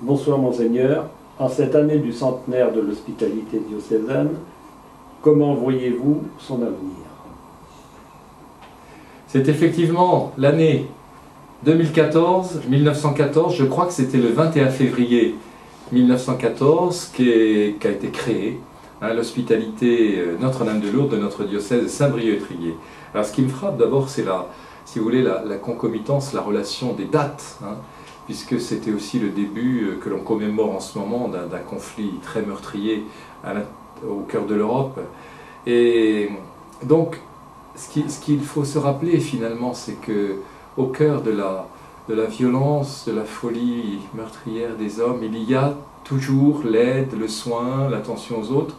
Bonsoir Monseigneur. En cette année du centenaire de l'hospitalité diocésaine, comment voyez-vous son avenir? C'est effectivement l'année 1914, je crois que c'était le 21 février 1914 qu'a été créée l'hospitalité Notre-Dame de Lourdes de notre diocèse de Saint-Brieuc-Trillier. Alors ce qui me frappe d'abord, c'est si vous voulez, la concomitance, la relation des dates, puisque c'était aussi le début que l'on commémore en ce moment d'un conflit très meurtrier au cœur de l'Europe. Et donc, ce qu'il faut se rappeler finalement, c'est que au cœur de la violence, de la folie meurtrière des hommes, il y a toujours l'aide, le soin, l'attention aux autres.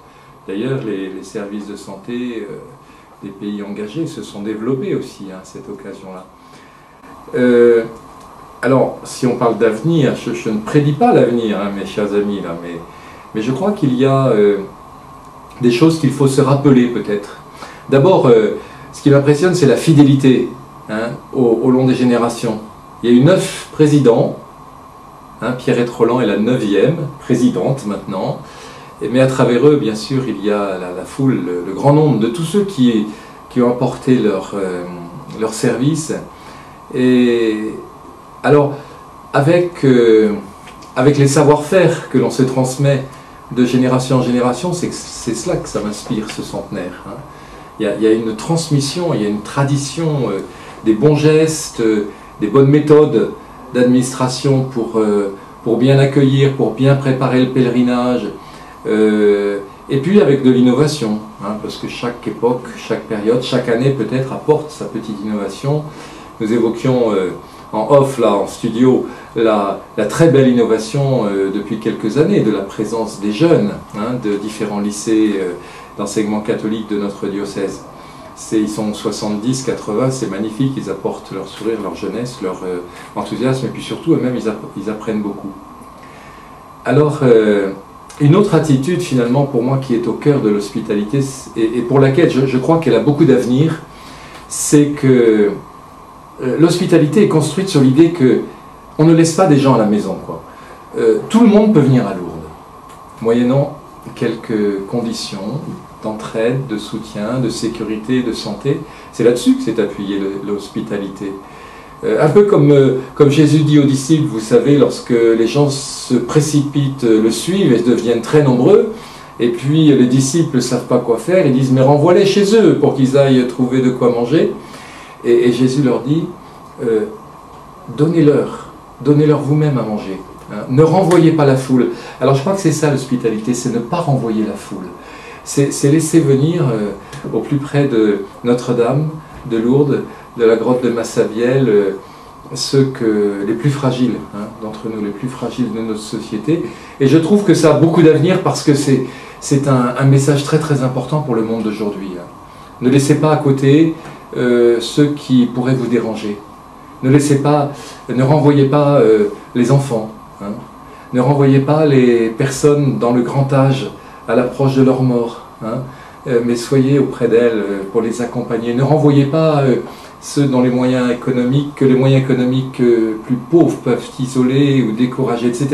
D'ailleurs, les services de santé des pays engagés se sont développés aussi à cette occasion-là. Alors, si on parle d'avenir, je ne prédis pas l'avenir, mes chers amis, là, mais je crois qu'il y a des choses qu'il faut se rappeler peut-être. D'abord, ce qui m'impressionne, c'est la fidélité au long des générations. Il y a eu 9 présidents, Pierrette Rolland est la 9e présidente maintenant, mais à travers eux, bien sûr, il y a la foule, le grand nombre de tous ceux qui ont apporté leur service. Et alors, avec les savoir-faire que l'on se transmet de génération en génération, c'est cela que ça m'inspire, ce centenaire. Il y a une transmission, il y a une tradition des bons gestes, des bonnes méthodes d'administration pour bien accueillir, pour bien préparer le pèlerinage, et puis avec de l'innovation, parce que chaque époque, chaque période, chaque année peut-être apporte sa petite innovation. Nous évoquions en off, là, en studio, la très belle innovation depuis quelques années de la présence des jeunes de différents lycées d'enseignement catholique de notre diocèse. Ils sont 70, 80, c'est magnifique, ils apportent leur sourire, leur jeunesse, leur enthousiasme, et puis surtout eux-mêmes ils apprennent beaucoup. Alors, une autre attitude finalement pour moi qui est au cœur de l'hospitalité, et pour laquelle je crois qu'elle a beaucoup d'avenir, c'est que l'hospitalité est construite sur l'idée qu'on ne laisse pas des gens à la maison, quoi. Tout le monde peut venir à Lourdes, moyennant quelques conditions d'entraide, de soutien, de sécurité, de santé. C'est là-dessus que s'est appuyée l'hospitalité. Un peu comme Jésus dit aux disciples, vous savez, lorsque les gens se précipitent, le suivent et deviennent très nombreux, et puis les disciples ne savent pas quoi faire, ils disent « mais renvoie-les chez eux pour qu'ils aillent trouver de quoi manger ». Et Jésus leur dit, donnez-leur vous-même à manger. Ne renvoyez pas la foule. Alors je crois que c'est ça l'hospitalité, c'est ne pas renvoyer la foule. C'est laisser venir au plus près de Notre-Dame, de Lourdes, de la grotte de Massabielle, les plus fragiles d'entre nous, les plus fragiles de notre société. Et je trouve que ça a beaucoup d'avenir parce que c'est un message très très important pour le monde d'aujourd'hui. Ne laissez pas à côté ceux qui pourraient vous déranger. Ne renvoyez pas les enfants, ne renvoyez pas les personnes dans le grand âge à l'approche de leur mort, mais soyez auprès d'elles pour les accompagner. Ne renvoyez pas ceux dont les moyens économiques plus pauvres peuvent isoler ou décourager, etc.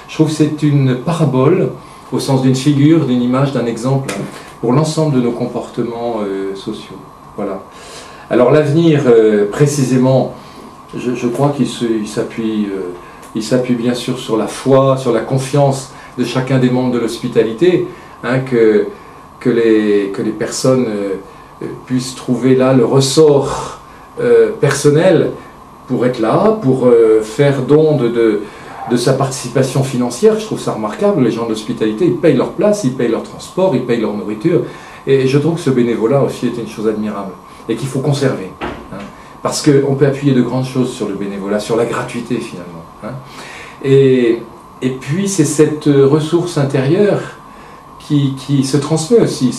Je trouve que c'est une parabole, au sens d'une figure, d'une image, d'un exemple, pour l'ensemble de nos comportements sociaux. Voilà. Alors l'avenir, précisément, je crois qu'il s'appuie bien sûr sur la foi, sur la confiance de chacun des membres de l'hospitalité, que les personnes puissent trouver là le ressort personnel pour être là, pour faire don de sa participation financière. Je trouve ça remarquable, les gens de l'hospitalité, ils payent leur place, ils payent leur transport, ils payent leur nourriture, et je trouve que ce bénévolat aussi est une chose admirable, et qu'il faut conserver. Parce qu'on peut appuyer de grandes choses sur le bénévolat, sur la gratuité finalement. Et puis c'est cette ressource intérieure qui se transmet aussi.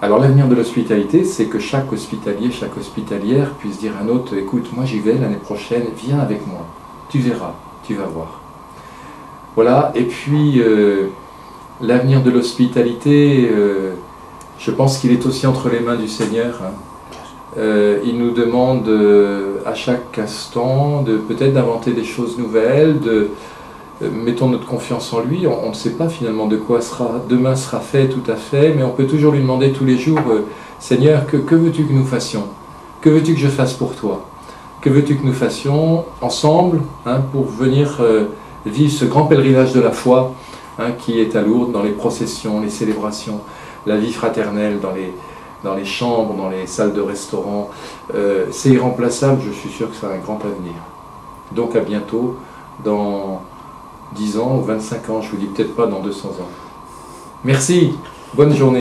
Alors l'avenir de l'hospitalité, c'est que chaque hospitalier, chaque hospitalière puisse dire à un autre, écoute, moi j'y vais l'année prochaine, viens avec moi, tu verras, tu vas voir. Voilà, et puis l'avenir de l'hospitalité, je pense qu'il est aussi entre les mains du Seigneur. Il nous demande à chaque instant peut-être d'inventer des choses nouvelles, mettons notre confiance en lui. On ne sait pas finalement de quoi demain sera fait tout à fait, mais on peut toujours lui demander tous les jours, Seigneur, que veux-tu que nous fassions? Que veux-tu que je fasse pour toi? Que veux-tu que nous fassions ensemble, hein, pour venir vivre ce grand pèlerinage de la foi, hein, qui est à Lourdes, dans les processions, les célébrations, la vie fraternelle, dans les chambres, dans les salles de restaurant. C'est irremplaçable, je suis sûr que ça a un grand avenir. Donc à bientôt, dans 10 ans ou 25 ans, je vous dis peut-être pas dans 200 ans. Merci, bonne journée.